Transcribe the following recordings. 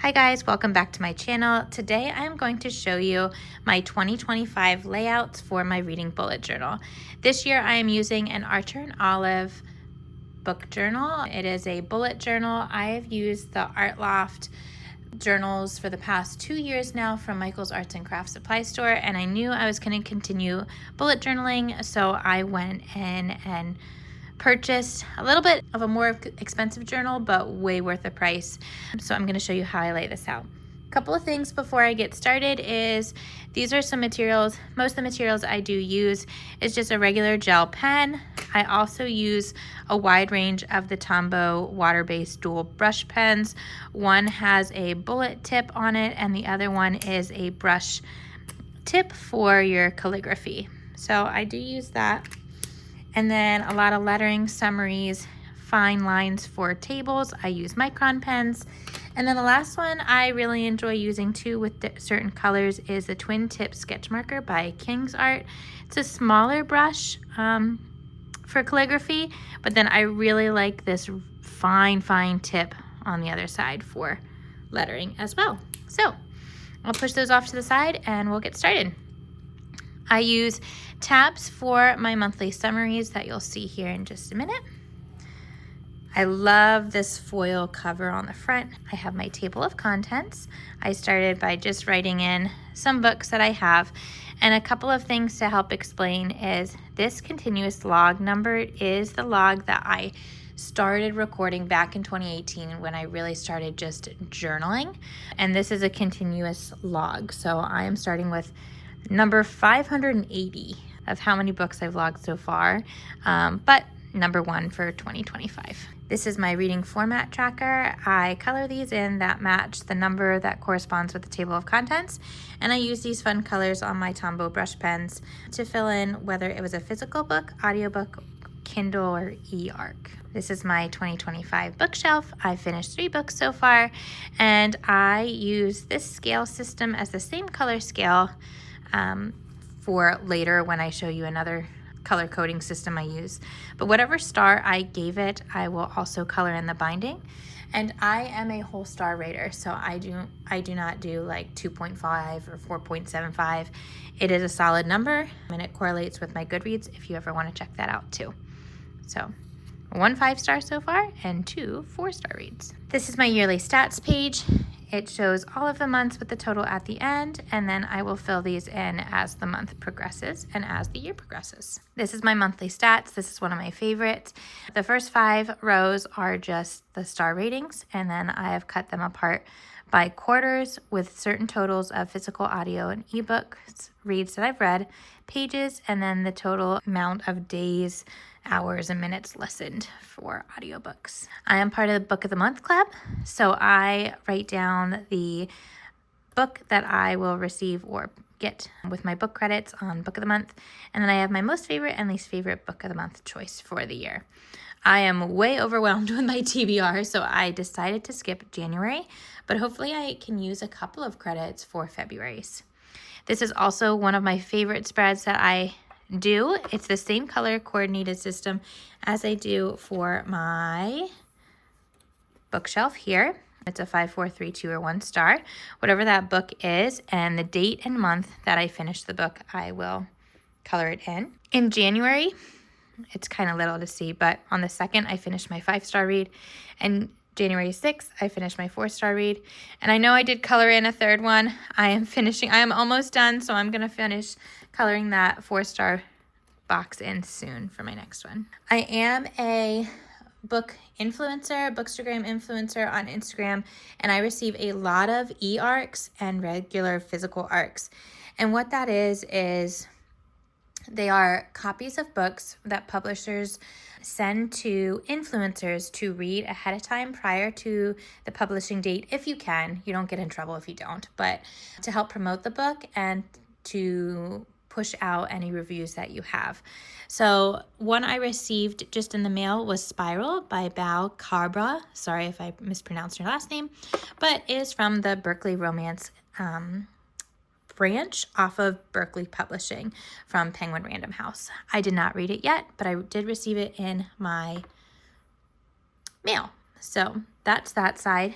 Hi guys, welcome back to my channel. Today I am going to show you my 2025 layouts for my reading bullet journal. This year I am using an Archer and Olive book journal. It is a bullet journal. I have used the Art Loft journals for the past 2 years now from Michael's Arts and Crafts Supply Store, and I knew I was going to continue bullet journaling, so I went in and purchased a little bit of a more expensive journal, but way worth the price. So I'm going to show you how I lay this out. A couple of things before I get started is these are some materials. Most of the materials I do use is just a regular gel pen. I also use a wide range of the Tombow water-based dual brush pens. One has a bullet tip on it and the other one is a brush tip for your calligraphy. So I do use that. And then a lot of lettering, summaries, fine lines for tables. I use micron pens. And then the last one I really enjoy using too with certain colors is the Twin Tip Sketch Marker by King's Art. It's a smaller brush for calligraphy, but then I really like this fine tip on the other side for lettering as well. So I'll push those off to the side and we'll get started. I use tabs for my monthly summaries that you'll see here in just a minute. I love this foil cover on the front. I have my table of contents. I started by just writing in some books that I have, and a couple of things to help explain is this continuous log number is the log that I started recording back in 2018 when I really started just journaling, and this is a continuous log. So I am starting with number 580 of how many books I've logged so far, but number 1 for 2025. This is my reading format tracker. I color these in that match the number that corresponds with the table of contents, and I use these fun colors on my Tombow brush pens to fill in whether it was a physical book, audiobook, Kindle, or e-arc. This is my 2025 bookshelf. I finished 3 books so far, and I use this scale system as the same color scale for later when I show you another color coding system I use. But whatever star I gave it, I will also color in the binding. And I am a whole star rater, so I do not do like 2.5 or 4.75. It is a solid number, and it correlates with my Goodreads if you ever want to check that out too. So 1 5-star so far and 2 4-star reads. This is my yearly stats page. It shows all of the months with the total at the end, and then I will fill these in as the month progresses and as the year progresses. This is my monthly stats. This is one of my favorites. The first 5 rows are just the star ratings, and then I have cut them apart by quarters with certain totals of physical, audio, and ebooks, reads that I've read, pages, and then the total amount of days, hours, and minutes listened for audiobooks. I am part of the Book of the Month Club, so I write down the book that I will receive or get with my book credits on Book of the Month, and then I have my most favorite and least favorite Book of the Month choice for the year. I am way overwhelmed with my TBR, so I decided to skip January, but hopefully I can use a couple of credits for February's. This is also one of my favorite spreads that I do. It's the same color coordinated system as I do for my bookshelf here. It's a 5, 4, 3, 2, or 1 star. Whatever that book is and the date and month that I finished the book, I will color it in. In January, it's kind of little to see, but on the 2nd, I finished my 5-star read, and January 6th, I finished my 4-star read, and I know I did color in a 3rd one. I am almost done, so I'm going to finish coloring that 4-star box in soon for my next one. I am a book influencer, bookstagram influencer on Instagram, and I receive a lot of e-arcs and regular physical arcs. And what that is they are copies of books that publishers send to influencers to read ahead of time prior to the publishing date, if you can. You don't get in trouble if you don't, but to help promote the book and to push out any reviews that you have. So one I received just in the mail was Spiral by Bao Carbra. Sorry if I mispronounced your last name, but it is from the Berkeley Romance branch off of Berkeley Publishing from Penguin Random House. I did not read it yet, but I did receive it in my mail. So that's that side.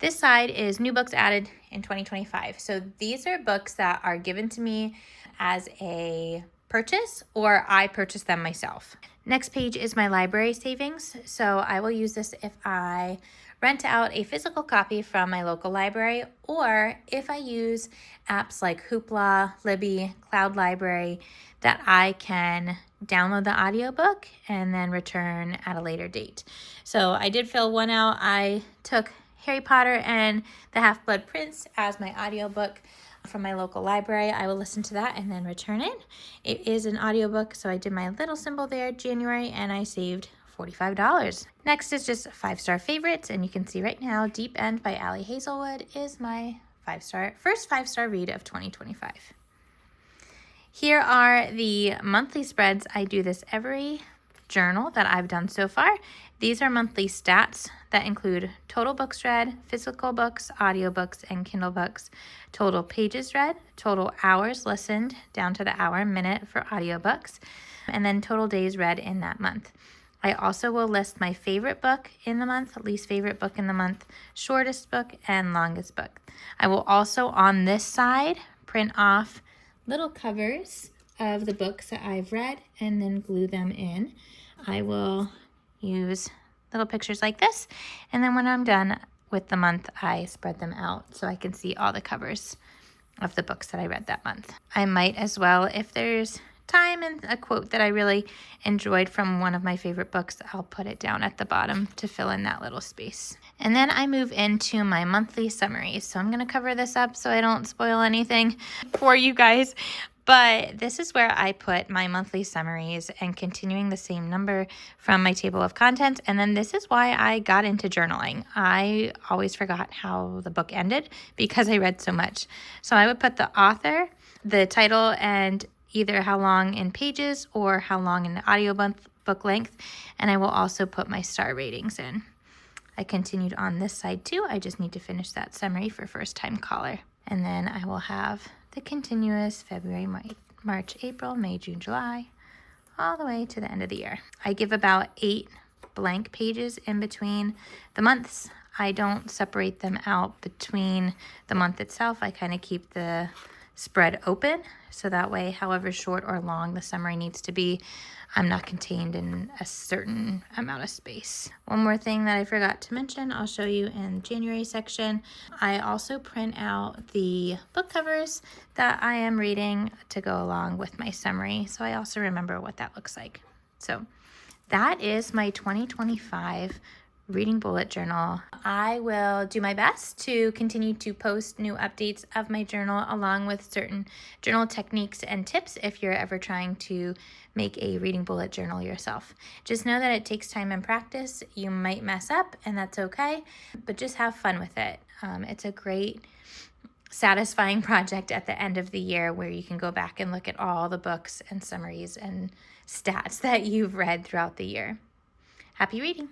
This side is new books added in 2025. So these are books that are given to me as a purchase, or I purchase them myself. Next page is my library savings. So I will use this if I rent out a physical copy from my local library, or if I use apps like Hoopla, Libby, Cloud Library, that I can download the audiobook and then return at a later date. So I did fill one out. I took Harry Potter and the Half-Blood Prince as my audiobook from my local library. I will listen to that and then return it. It is an audiobook, so I did my little symbol there, January, and I saved $45. Next is just 5-star favorites, and you can see right now, Deep End by Allie Hazelwood is my first 5-star read of 2025. Here are the monthly spreads. I do this every journal that I've done so far. These are monthly stats that include total books read, physical books, audiobooks, and Kindle books, total pages read, total hours listened down to the hour and minute for audiobooks, and then total days read in that month. I also will list my favorite book in the month, least favorite book in the month, shortest book, and longest book. I will also, on this side, print off little covers of the books that I've read and then glue them in. I will use little pictures like this, and then when I'm done with the month, I spread them out so I can see all the covers of the books that I read that month. I might as well, if there's time and a quote that I really enjoyed from one of my favorite books, I'll put it down at the bottom to fill in that little space. And then I move into my monthly summaries. So I'm going to cover this up so I don't spoil anything for you guys. But this is where I put my monthly summaries and continuing the same number from my table of contents. And then this is why I got into journaling. I always forgot how the book ended because I read so much. So I would put the author, the title, and either how long in pages or how long in audiobook length. And I will also put my star ratings in. I continued on this side too. I just need to finish that summary for first time caller. And then I will have the continuous February, March, April, May, June, July, all the way to the end of the year. I give about 8 blank pages in between the months. I don't separate them out between the month itself. I kind of keep the spread open, so that way, however short or long the summary needs to be, I'm not contained in a certain amount of space. One more thing that I forgot to mention, I'll show you in January section. I also print out the book covers that I am reading to go along with my summary, so I also remember what that looks like. So that is my 2025 reading bullet journal. I will do my best to continue to post new updates of my journal along with certain journal techniques and tips if you're ever trying to make a reading bullet journal yourself. Just know that it takes time and practice. You might mess up and that's okay, but just have fun with it. It's a great satisfying project at the end of the year where you can go back and look at all the books and summaries and stats that you've read throughout the year. Happy reading!